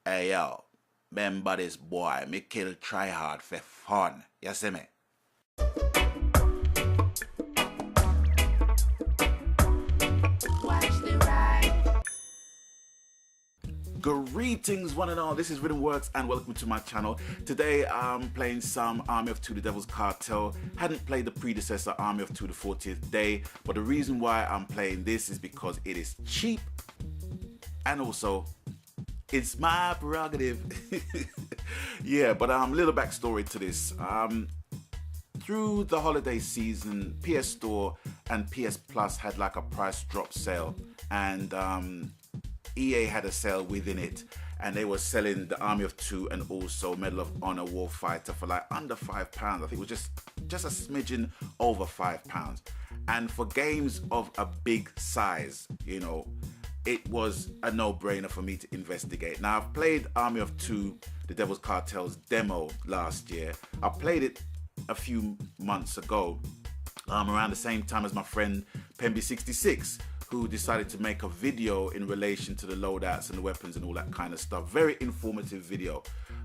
Hey yo, remember this boy, me kill try hard for fun. You see me? Watch the ride. Greetings one and all, this is Rhythm Works and welcome to my channel. Today I'm playing some Army of Two the Devil's Cartel. Hadn't played the predecessor Army of Two the 40th Day, but the reason why I'm playing this is because it is cheap and also it's my prerogative. Yeah, but a little backstory to this. Through the holiday season, PS Store and PS Plus had like a price drop sale, and EA had a sale within it, and they were selling the Army of Two and also Medal of Honor Warfighter for like under £5. I think it was just a smidgen over £5. And for games of a big size, you know, it was a no-brainer for me to investigate. Now, I've played Army of Two, the Devil's Cartel's demo last year. I played it a few months ago, around the same time as my friend Pemby66, who decided to make a video in relation to the loadouts and the weapons and all that kind of stuff. Very informative video.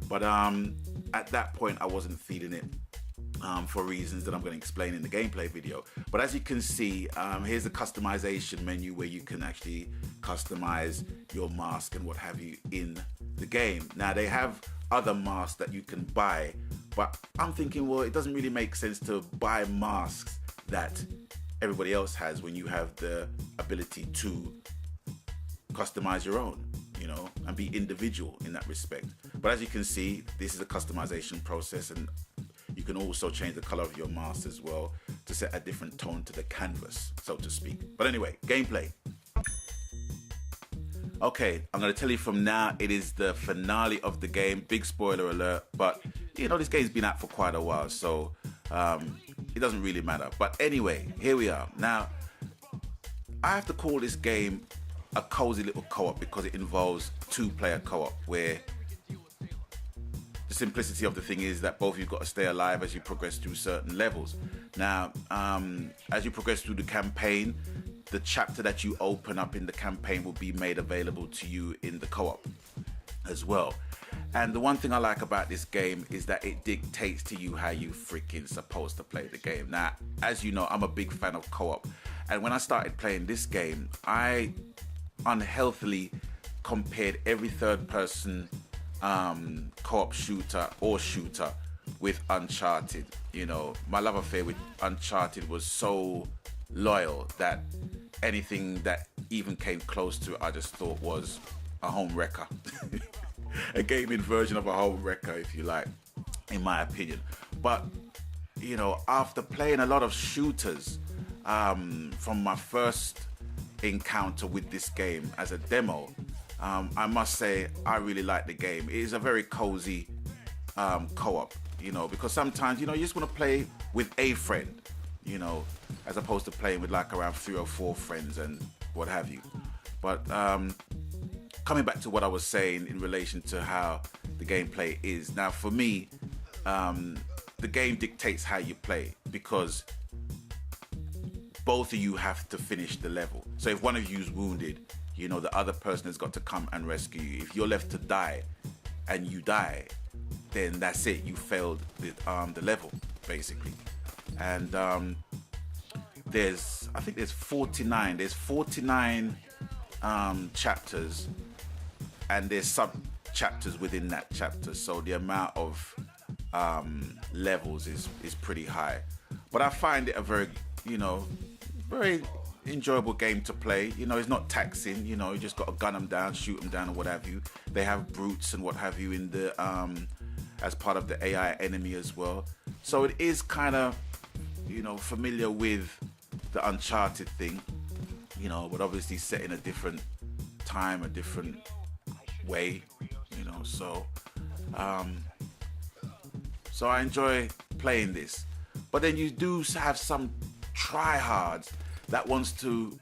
But at that point, I wasn't feeling it. For reasons that I'm going to explain in the gameplay video. But as you can see, here's the customization menu where you can actually customize your mask and what have you in the game. Now they have other masks that you can buy, but I'm thinking, well, it doesn't really make sense to buy masks that everybody else has when you have the ability to customize your own, you know, and be individual in that respect. But as you can see, this is a customization process, and you can also change the color of your mask as well to set a different tone to the canvas, so to speak. But anyway, gameplay. Okay, I'm going to tell you from now, it is the finale of the game. Big spoiler alert, but you know, this game's been out for quite a while, so it doesn't really matter. But anyway, here we are. Now, I have to call this game a cozy little co-op because it involves two-player co-op, where the simplicity of the thing is that both of you've got to stay alive as you progress through certain levels. Now, as you progress through the campaign, the chapter that you open up in the campaign will be made available to you in the co-op as well. And the one thing I like about this game is that it dictates to you how you freaking supposed to play the game. Now, as you know, I'm a big fan of co-op. And when I started playing this game, I unhealthily compared every third person co-op shooter with Uncharted. You know, my love affair with Uncharted was so loyal that anything that even came close to it, I just thought was a home wrecker. A gaming version of a home wrecker, if you like, in my opinion. But, you know, after playing a lot of shooters, from my first encounter with this game as a demo, I must say I really like the game. It is a very cozy co-op, you know, because sometimes, you know, you just want to play with a friend, you know, as opposed to playing with like around 3 or 4 friends and what have you. But coming back to what I was saying in relation to how the gameplay is. Now, for me, the game dictates how you play because both of you have to finish the level. So if one of you is wounded, you know, the other person has got to come and rescue you. If you're left to die and you die, then that's it. You failed the level, basically. And I think there's 49. There's 49 chapters, and there's sub-chapters within that chapter. So the amount of levels is pretty high. But I find it a very, you know, very enjoyable game to play. You know, it's not taxing. You know, you just got to gun them down, shoot them down, or what have you. They have brutes and what have you in the as part of the AI enemy as well. So it is kind of, you know, familiar with the Uncharted thing, you know, but obviously set in a different time, a different way, you know. So so I enjoy playing this. But then you do have some tryhards that wants to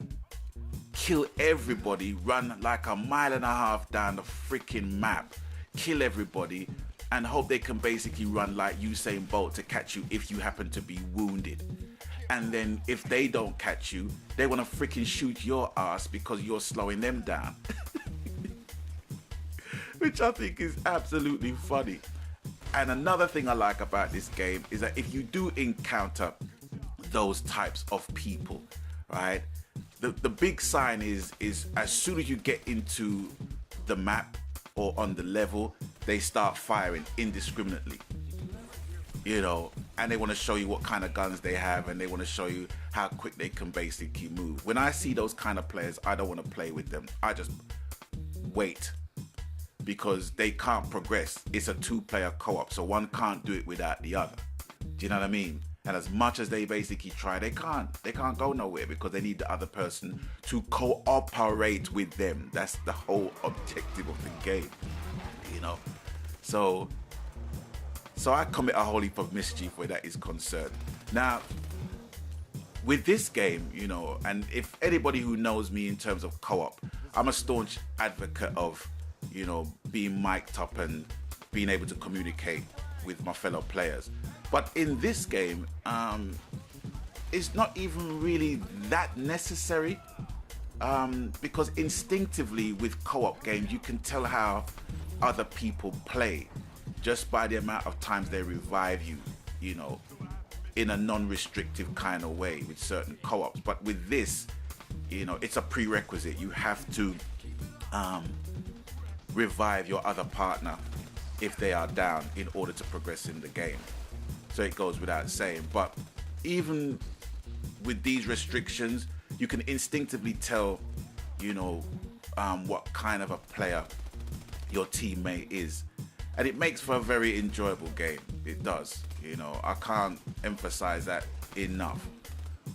kill everybody, run like a mile and a half down the freaking map, kill everybody, and hope they can basically run like Usain Bolt to catch you if you happen to be wounded. And then if they don't catch you, they want to freaking shoot your ass because you're slowing them down. which I think is absolutely funny. And another thing I like about this game is that if you do encounter those types of people, right? The big sign is as soon as you get into the map or on the level, they start firing indiscriminately. You know, and they want to show you what kind of guns they have, and they want to show you how quick they can basically move. When I see those kind of players, I don't want to play with them. I just wait, because they can't progress. It's a two-player co-op, so one can't do it without the other. Do you know what I mean? And as much as they basically try, they can't go nowhere, because they need the other person to cooperate with them. That's the whole objective of the game, you know. So I commit a whole heap of mischief where that is concerned. Now, with this game, you know, and if anybody who knows me in terms of co-op, I'm a staunch advocate of, you know, being mic'd up and being able to communicate with my fellow players. But in this game, it's not even really that necessary, because instinctively with co-op games, you can tell how other people play just by the amount of times they revive you, you know, in a non-restrictive kind of way with certain co-ops. But with this, you know, it's a prerequisite. You have to revive your other partner if they are down in order to progress in the game. So it goes without saying. But even with these restrictions, you can instinctively tell, you know, what kind of a player your teammate is. And it makes for a very enjoyable game. It does. You know, I can't emphasize that enough.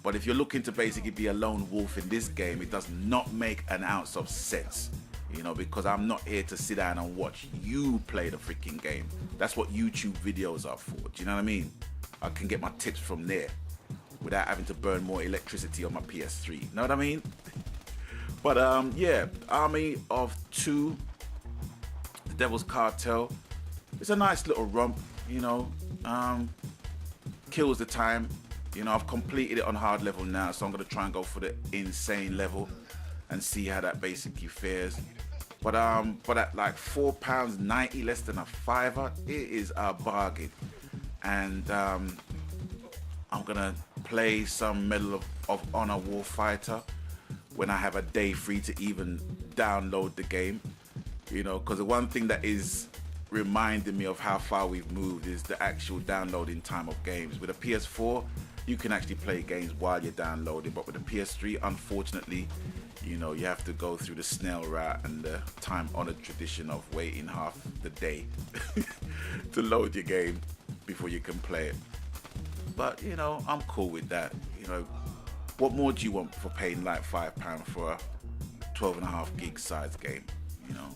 But if you're looking to basically be a lone wolf in this game, it does not make an ounce of sense. You know, because I'm not here to sit down and watch you play the freaking game. That's what YouTube videos are for. Do you know what I mean? I can get my tips from there without having to burn more electricity on my PS3. You know what I mean? But yeah, Army of Two, The Devil's Cartel. It's a nice little romp, you know. Kills the time. You know, I've completed it on hard level now, so I'm going to try and go for the insane level and see how that basically fares. But at like £4.90, less than a fiver, it is a bargain. And I'm gonna play some Medal of Honor Warfighter when I have a day free to even download the game. You know, because the one thing that is reminding me of how far we've moved is the actual downloading time of games. With a PS4, you can actually play games while you're downloading, but with the PS3, unfortunately, you know, you have to go through the snail route and the time-honored tradition of waiting half the day to load your game before you can play it. But, you know, I'm cool with that. You know, what more do you want for paying like £5 for a 12.5 gig size game, you know?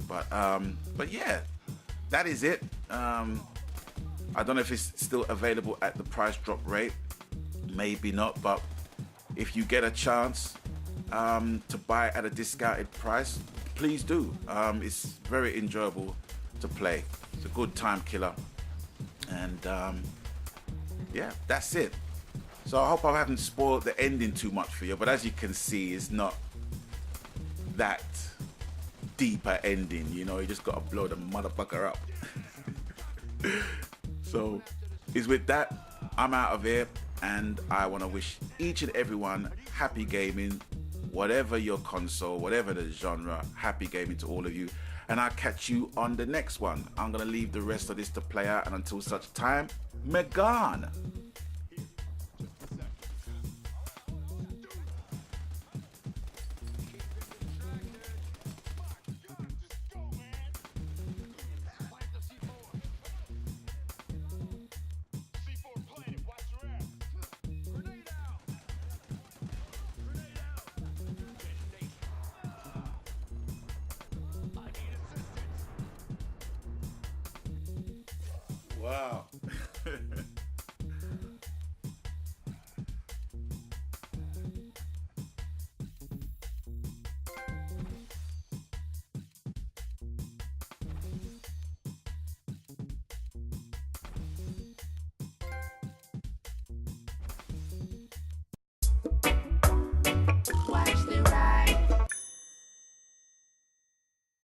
But yeah, that is it. I don't know if it's still available at the price drop rate. Maybe not, but if you get a chance to buy it at a discounted price, please do. It's very enjoyable to play. It's a good time killer. And yeah, that's it. So I hope I haven't spoiled the ending too much for you, but as you can see, it's not that deeper ending, you know. You just gotta blow the motherfucker up. So is with that, I'm out of here, and I want to wish each and everyone happy gaming, whatever your console, whatever the genre, happy gaming to all of you, and I'll catch you on the next one. I'm gonna leave the rest of this to play out, and until such time, Megan. Wow.